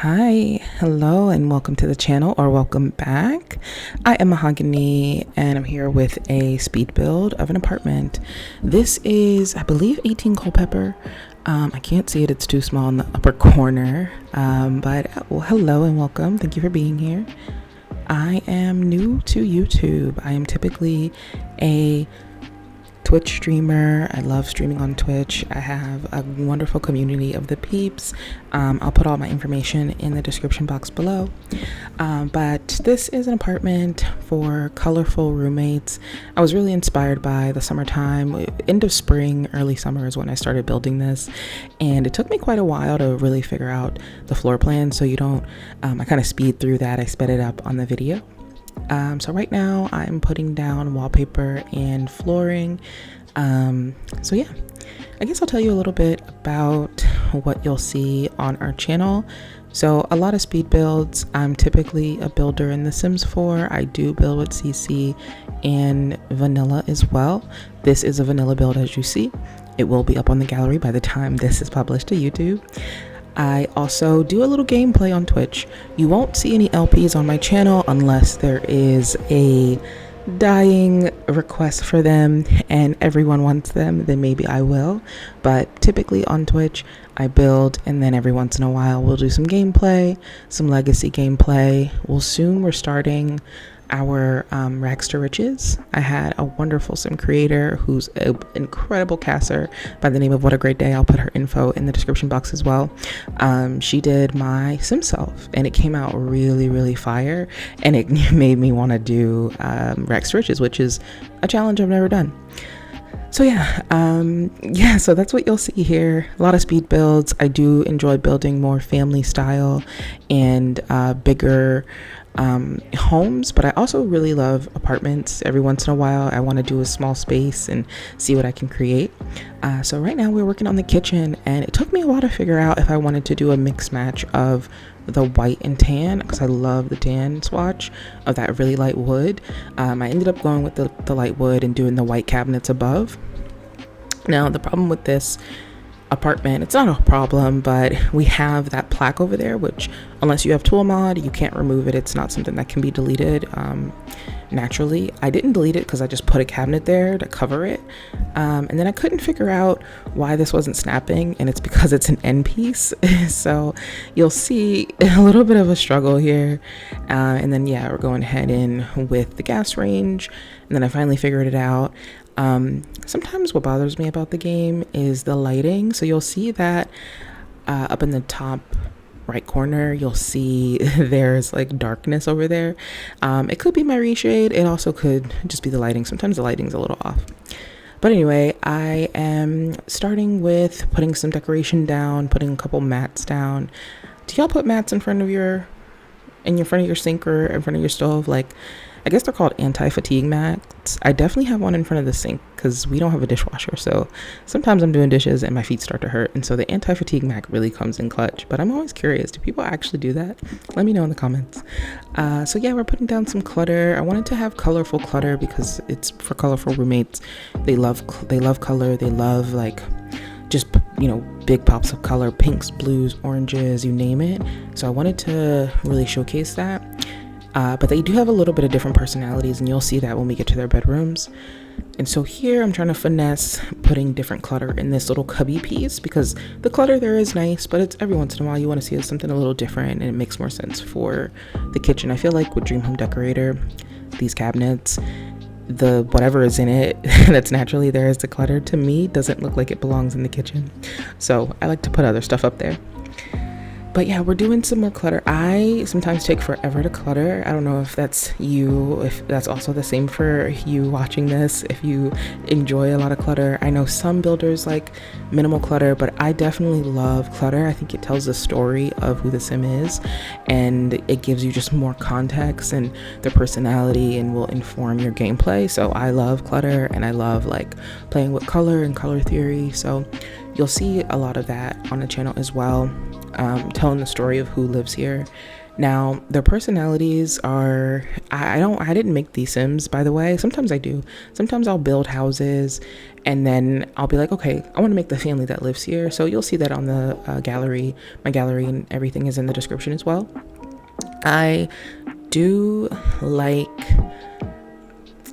Hi, hello, and welcome to the channel, or welcome back. I am Mahogany, and I'm here with a speed build of an apartment. This is, I believe, 18 culpepper. I can't see it, it's too small in the upper corner. Well, hello and welcome. Thank you for being here. I am new to YouTube. I am typically a Twitch streamer. I love streaming on Twitch. I have a wonderful community of the peeps. I'll put all my information in the description box below. But this is an apartment for colorful roommates. I was really inspired by the summertime. End of spring, early summer is when I started building this, and it took me quite a while to really figure out the floor plan, so you don't I kind of speed through that. I sped it up on the video. So right now I'm putting down wallpaper and flooring. So yeah, I guess I'll tell you a little bit about what you'll see on our channel. So a lot of speed builds. I'm typically a builder in The Sims 4. I do build with CC and vanilla as well. This is a vanilla build, as you see. It will be up on the gallery by the time this is published to YouTube. I also do a little gameplay on Twitch. You won't see any LPs on my channel unless there is a dying request for them and everyone wants them, then maybe I will. But typically on Twitch, I build, and then every once in a while we'll do some gameplay, some legacy gameplay. We're starting our rags to riches. I had a wonderful sim creator who's an incredible caster by the name of What a Great Day. I'll put her info in the description box as well. She did my sim self, and it came out really fire, and it made me want to do rags to riches, which is a challenge I've never done. So so that's what you'll see here. A lot of speed builds. I do enjoy building more family style and bigger homes, but I also really love apartments. Every once in a while I want to do a small space and see what I can create. So right now we're working on the kitchen, and it took me a while to figure out if I wanted to do a mix match of the white and tan, because I love the tan swatch of that really light wood. I ended up going with the light wood and doing the white cabinets above. Now the problem with this apartment, it's not a problem, but we have that plaque over there, which unless you have tool mod, you can't remove it. It's not something that can be deleted naturally. I didn't delete it because I just put a cabinet there to cover it, and then I couldn't figure out why this wasn't snapping, and it's because it's an end piece. So you'll see a little bit of a struggle here, and then we're going ahead in with the gas range, and then I finally figured it out. Sometimes what bothers me about the game is the lighting. So you'll see that up in the top right corner, you'll see there's like darkness over there. It could be my reshade. It also could just be the lighting. Sometimes the lighting's a little off. But anyway, I am starting with putting some decoration down, putting a couple mats down. Do y'all put mats in front of your sink or in front of your stove? Like, I guess they're called anti-fatigue mats. I definitely have one in front of the sink because we don't have a dishwasher. So sometimes I'm doing dishes and my feet start to hurt. And so the anti-fatigue mat really comes in clutch. But I'm always curious, do people actually do that? Let me know in the comments. We're putting down some clutter. I wanted to have colorful clutter because it's for colorful roommates. They love color. They love like just, big pops of color, pinks, blues, oranges, you name it. So I wanted to really showcase that. But they do have a little bit of different personalities, and you'll see that when we get to their bedrooms. And so here I'm trying to finesse putting different clutter in this little cubby piece, because the clutter there is nice, but it's every once in a while you want to see something a little different, and it makes more sense for the kitchen. I feel like with Dream Home Decorator, these cabinets, the whatever is in it that's naturally there as the clutter, to me doesn't look like it belongs in the kitchen. So I like to put other stuff up there. But yeah, we're doing some more clutter. I sometimes take forever to clutter. I don't know if that's you, if that's also the same for you watching this, if you enjoy a lot of clutter. I know some builders like minimal clutter, but I definitely love clutter. I think it tells the story of who the sim is, and it gives you just more context and their personality, and will inform your gameplay. So I love clutter, and I love like playing with color and color theory. So you'll see a lot of that on the channel as well. Telling the story of who lives here Now, their personalities are, I didn't make these Sims, by the way. Sometimes I do. Sometimes I'll build houses and then I'll be like, okay, I want to make the family that lives here. So you'll see that on the gallery. My gallery and everything is in the description as well. I do like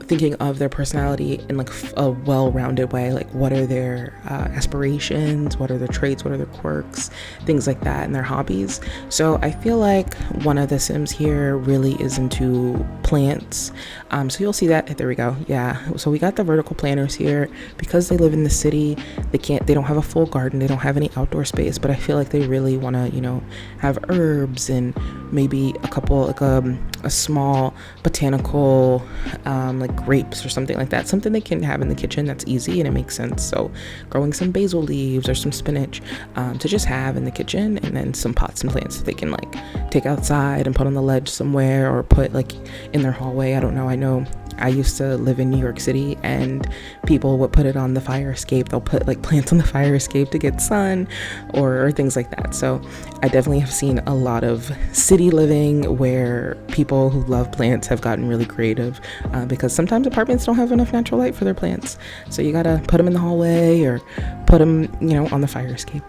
thinking of their personality in like a well-rounded way, like what are their aspirations, what are their traits, what are their quirks, things like that, and their hobbies. So I feel like one of the Sims here really is into plants. So you'll see that, there we go. Yeah, so we got the vertical planters here because they live in the city. They don't have a full garden, they don't have any outdoor space, but I feel like they really want to, you know, have herbs and maybe a couple, like a small botanical like grapes or something like that, something they can have in the kitchen that's easy and it makes sense. So growing some basil leaves or some spinach to just have in the kitchen, and then some pots and plants that they can like take outside and put on the ledge somewhere or put like in their hallway. I don't know, I know I used to live in New York City and people would put it on the fire escape. They'll put like plants on the fire escape to get sun or things like that. So I definitely have seen a lot of city living where people who love plants have gotten really creative because sometimes apartments don't have enough natural light for their plants. So you gotta put them in the hallway or put them, you know, on the fire escape.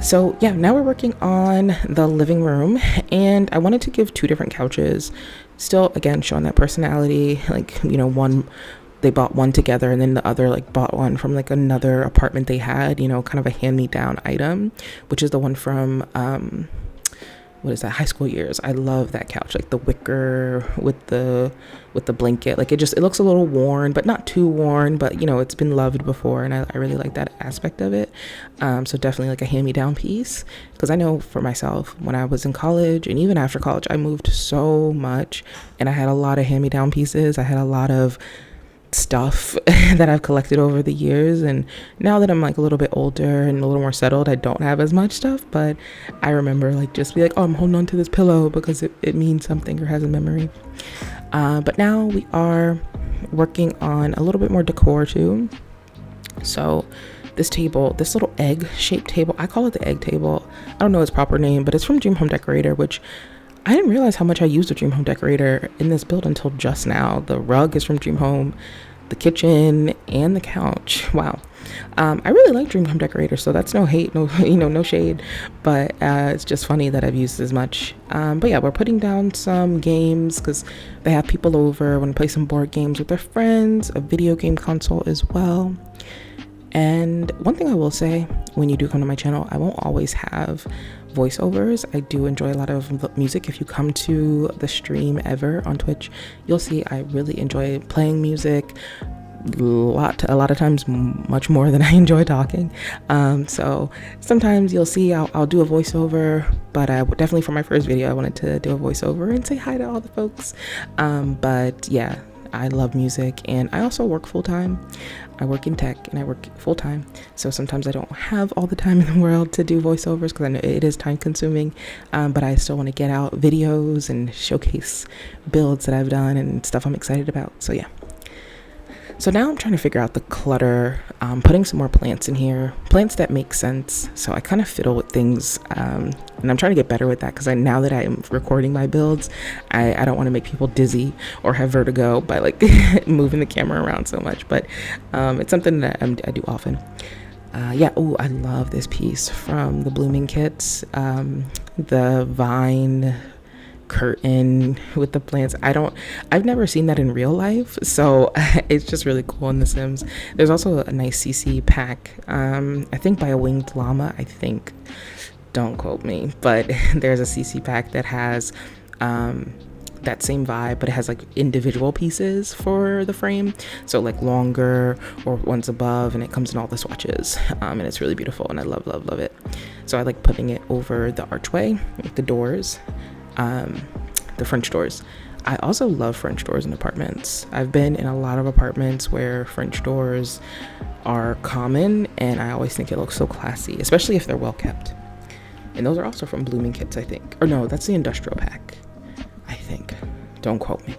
So yeah, now we're working on the living room, and I wanted to give 2 different couches. Still, again, showing that personality, like, you know, they bought one together and then the other like bought one from like another apartment they had, you know, kind of a hand-me-down item, which is the one from what is that, high school years. I love that couch, like the wicker with the blanket. Like it looks a little worn, but not too worn, but you know, it's been loved before, and I really like that aspect of it. So definitely like a hand-me-down piece, because I know for myself, when I was in college and even after college, I moved so much and I had a lot of hand-me-down pieces. I had a lot of stuff that I've collected over the years, and now that I'm like a little bit older and a little more settled, I don't have as much stuff, but I remember like just be like, oh, I'm holding on to this pillow because it means something or has a memory. But now we are working on a little bit more decor too. So this table, this little egg shaped table, I call it the egg table. I don't know its proper name, but it's from Dream Home Decorator, which I didn't realize how much I used the Dream Home Decorator in this build until just now. The rug is from Dream Home, the kitchen, and the couch. Wow. I really like Dream Home Decorator, so that's no hate, no shade, but it's just funny that I've used as much. But yeah, we're putting down some games because they have people over, want to play some board games with their friends, a video game console as well. And one thing I will say, when you do come to my channel, I won't always have voiceovers. I do enjoy a lot of music. If you come to the stream ever on Twitch, you'll see I really enjoy playing music a lot of times, much more than I enjoy talking. So sometimes you'll see I'll do a voiceover, but definitely for my first video I wanted to do a voiceover and say hi to all the folks. But yeah, I love music, and I also work full-time. I work in tech and I work full-time, so sometimes I don't have all the time in the world to do voiceovers because I know it is time consuming, but I still want to get out videos and showcase builds that I've done and stuff I'm excited about. So yeah. So now I'm trying to figure out the clutter, putting some more plants in here, plants that make sense. So I kind of fiddle with things, and I'm trying to get better with that because now that I am recording my builds, I don't want to make people dizzy or have vertigo by like moving the camera around so much, but it's something that I do often. Yeah, oh, I love this piece from the Blooming Kits, the vine curtain with the plants. I've never seen that in real life, so it's just really cool in The Sims. There's also a nice CC pack, I think by a winged llama, I think, don't quote me, but there's a CC pack that has that same vibe, but it has like individual pieces for the frame, so like longer or ones above, and it comes in all the swatches, and it's really beautiful, and I love it. So I like putting it over the archway with the doors, the French doors. I also love French doors in apartments. I've been in a lot of apartments where French doors are common, and I always think it looks so classy, especially if they're well kept. And those are also from Blooming Kits, I think. Or no, that's the industrial pack, I think. Don't quote me.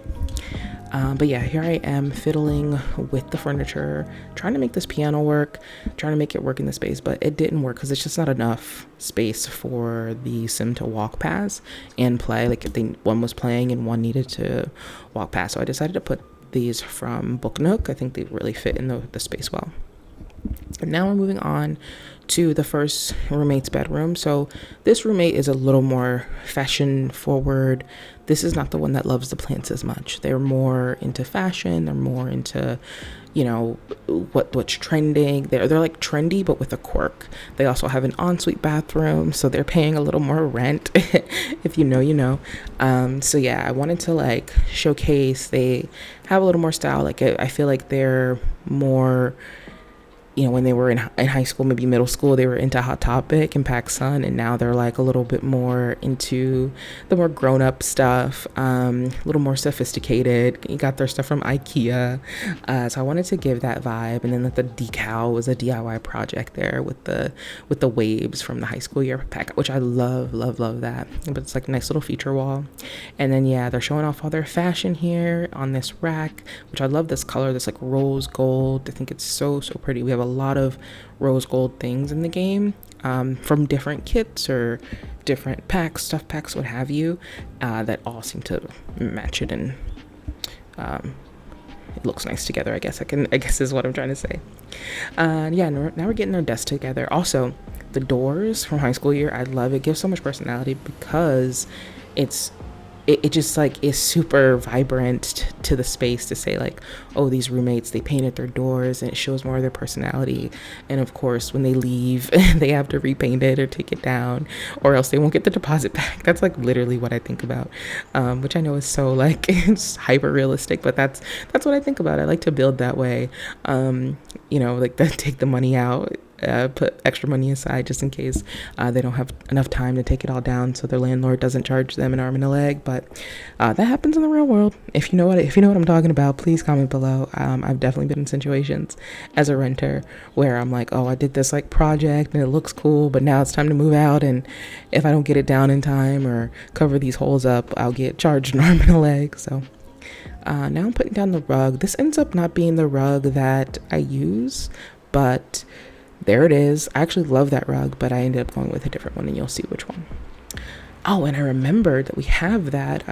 But yeah, here I am fiddling with the furniture, trying to make this piano work, trying to make it work in the space, but it didn't work because it's just not enough space for the sim to walk past and play. Like if one was playing and one needed to walk past. So I decided to put these from Book Nook. I think they really fit in the space well. And now we're moving on to the first roommate's bedroom. So this roommate is a little more fashion forward. This is not the one that loves the plants as much. They're more into fashion. They're more into, you know, what's trending. They're like trendy, but with a quirk. They also have an ensuite bathroom, so they're paying a little more rent. If you know, you know. So yeah, I wanted to like showcase. They have a little more style. Like I feel like they're more, you know, when they were in high school, maybe middle school, they were into Hot Topic and PacSun, and now they're like a little bit more into the more grown-up stuff, a little more sophisticated. You got their stuff from IKEA, so I wanted to give that vibe. And then the decal was a DIY project there with the waves from the high school year pack, which I love that. But it's like a nice little feature wall. And then yeah, they're showing off all their fashion here on this rack, which I love this color, this like rose gold. I think it's so pretty. We have a lot of rose gold things in the game, from different kits or different packs, stuff packs, what have you, that all seem to match it, and it looks nice together. I guess is what I'm trying to say. Yeah, now we're getting our desk together. Also, the doors from high school year, I love it. It gives so much personality because it just like is super vibrant to the space, to say like, oh, these roommates, they painted their doors, and it shows more of their personality. And of course, when they leave, they have to repaint it or take it down, or else they won't get the deposit back. That's like literally what I think about, which I know is so like it's hyper realistic, but that's what I think about. I like to build that way. You know, like take the money out, put extra money aside just in case they don't have enough time to take it all down, so their landlord doesn't charge them an arm and a leg. But that happens in the real world. If you know what I'm talking about, please comment below. I've definitely been in situations as a renter where I'm like, oh, I did this like project and it looks cool, but now it's time to move out, and if I don't get it down in time or cover these holes up, I'll get charged an arm and a leg. So now I'm putting down the rug. This ends up not being the rug that I use, but there it is. I actually love that rug, but I ended up going with a different one, and you'll see which one. Oh, and I remembered that we have that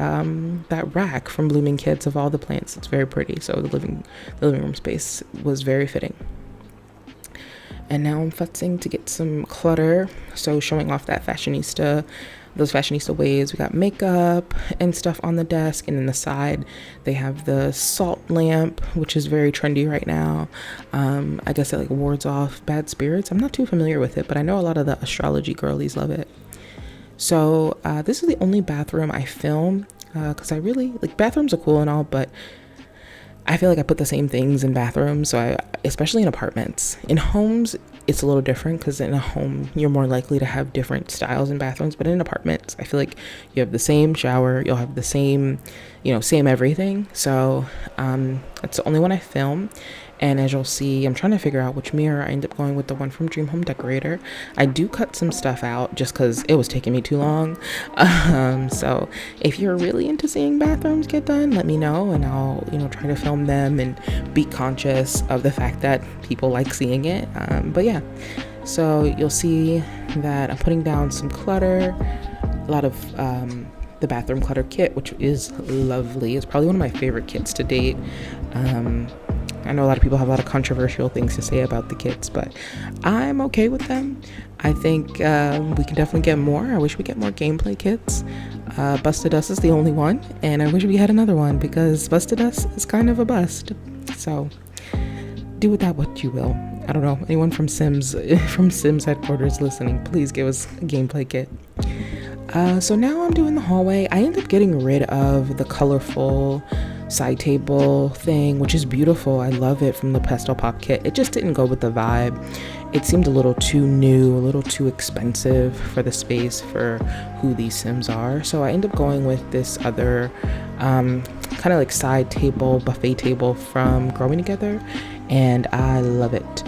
rack from Blooming Kids of all the plants. It's very pretty. So the living room space was very fitting. And now I'm futzing to get some clutter. So showing off those fashionista ways. We got makeup and stuff on the desk, and in the side they have the salt lamp, which is very trendy right now. I guess it like wards off bad spirits. I'm not too familiar with it, but I know a lot of the astrology girlies love it. So this is the only bathroom I film, because I really like, bathrooms are cool and all, but I feel like I put the same things in bathrooms, especially in apartments. In homes, it's a little different, because in a home, you're more likely to have different styles in bathrooms. But in apartments, I feel like you have the same shower, you'll have the same, same everything. So that's the only one I film. And as you'll see, I'm trying to figure out which mirror. I end up going with the one from Dream Home Decorator. I do cut some stuff out just because it was taking me too long. So if you're really into seeing bathrooms get done, let me know, and I'll, try to film them and be conscious of the fact that people like seeing it. But yeah, so you'll see that I'm putting down some clutter, a lot of the bathroom clutter kit, which is lovely. It's probably one of my favorite kits to date. I know a lot of people have a lot of controversial things to say about the kits, but I'm okay with them. I think we can definitely get more. I wish we get more gameplay kits. Busted Us is the only one, and I wish we had another one, because Busted Us is kind of a bust. So do with that what you will. I don't know, anyone from Sims headquarters listening, please give us a gameplay kit. So now I'm doing the hallway. I end up getting rid of the colorful side table thing, which is beautiful. I love it, from the Pastel Pop kit. It just didn't go with the vibe. It seemed a little too new, a little too expensive for the space for who these Sims are. So I end up going with this other kind of like side table, buffet table from Growing Together, and I love it.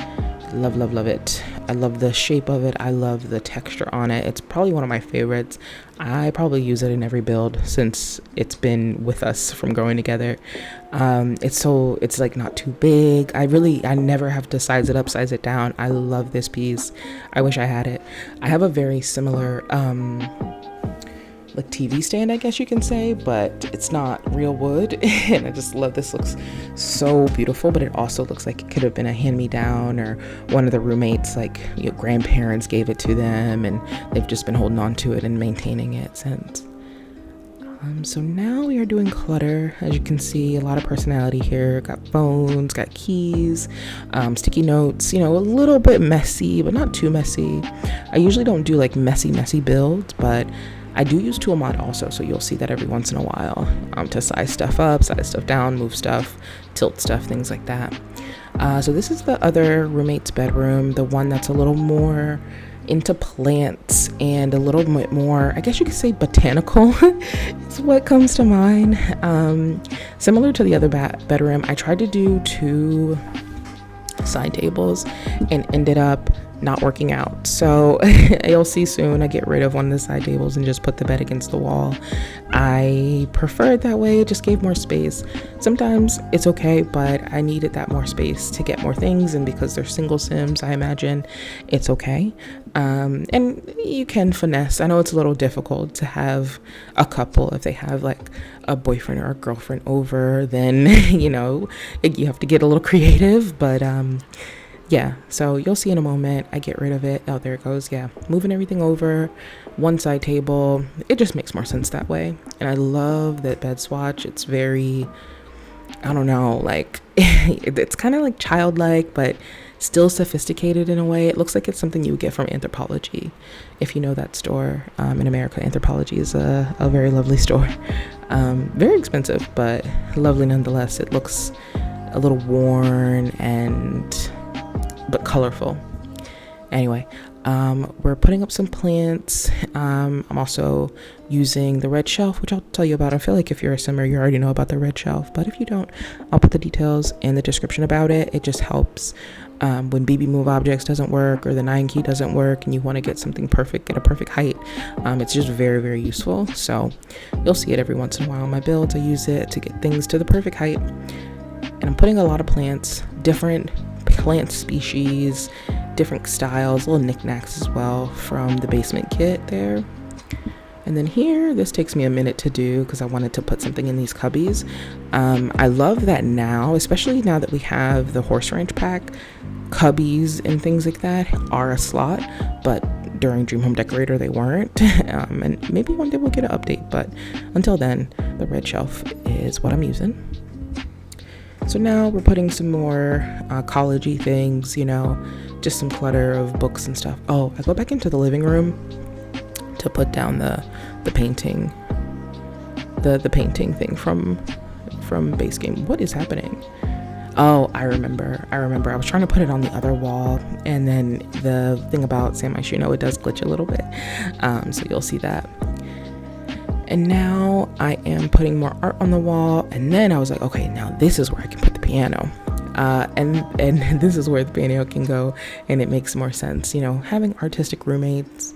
Love it. I love the shape of it. I love the texture on it. It's probably one of my favorites. I probably use it in every build since it's been with us from growing together. It's like not too big. I never have to size it up, size it down. I love this piece. I wish I had it. I have a very similar like TV stand, I guess you can say, but it's not real wood. And I just love this. Looks so beautiful, but it also looks like it could have been a hand-me-down, or one of the roommates, like, you know, grandparents gave it to them and they've just been holding on to it and maintaining it since. So now we are doing clutter. As you can see, a lot of personality here. Got phones, got keys, sticky notes, you know, a little bit messy, but not too messy. I usually don't do like messy builds, but I do use tool mod also, so you'll see that every once in a while, to size stuff up, size stuff down, move stuff, tilt stuff, things like that. So this is the other roommate's bedroom, the one that's a little more into plants and a little bit more, I guess you could say, botanical is what comes to mind. Similar to the other bedroom, I tried to do 2 side tables and ended up not working out. So you'll see soon I get rid of one of the side tables and just put the bed against the wall. I prefer it that way. It just gave more space. Sometimes it's okay, but I needed that more space to get more things, and because they're single Sims, I imagine it's okay. And you can finesse. I know it's a little difficult to have a couple if they have like a boyfriend or a girlfriend over, then you know, you have to get a little creative, but yeah, so you'll see in a moment. I get rid of it. Oh, there it goes. Yeah, moving everything over, one side table. It just makes more sense that way. And I love that bed swatch. It's very, I don't know, like it's kind of like childlike, but still sophisticated in a way. It looks like it's something you would get from Anthropologie, if you know that store. In America, Anthropologie is a very lovely store. Very expensive, but lovely nonetheless. It looks a little worn but colorful. Anyway, we're putting up some plants. I'm also using the red shelf, which I'll tell you about. I feel like if you're a simmer, you already know about the red shelf, but if you don't, I'll put the details in the description about it. It just helps when BB move objects doesn't work, or the 9 key doesn't work, and you want to get something perfect, get a perfect height. It's just very, very useful. So you'll see it every once in a while in my builds. I use it to get things to the perfect height. And I'm putting a lot of plants, different plant species, different styles, little knickknacks as well from the basement kit there. And then here, this takes me a minute to do because I wanted to put something in these cubbies. I love that now, especially now that we have the horse ranch pack, cubbies and things like that are a slot, but during Dream Home Decorator they weren't. And maybe one day we'll get an update, but until then, the red shelf is what I'm using. So now we're putting some more college-y things, you know, just some clutter of books and stuff. Oh, I go back into the living room to put down the painting, the painting thing from base game. What is happening? Oh, I remember. I was trying to put it on the other wall, and then the thing about Sam Ice, you know, it does glitch a little bit. So you'll see that. And now I am putting more art on the wall. And then I was like, okay, now this is where I can put the piano. And this is where the piano can go. And it makes more sense, you know, having artistic roommates.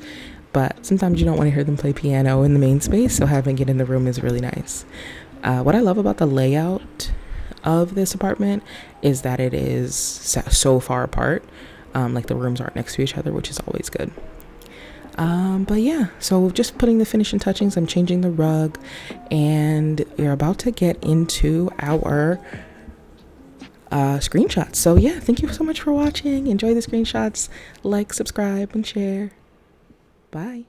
But sometimes you don't want to hear them play piano in the main space. So having it in the room is really nice. What I love about the layout of this apartment is that it is so far apart. Like the rooms aren't next to each other, which is always good. But yeah, so just putting the finishing touchings. I'm changing the rug, and we're about to get into our screenshots. So yeah, thank you so much for watching. Enjoy the screenshots. Like, subscribe, and share. Bye.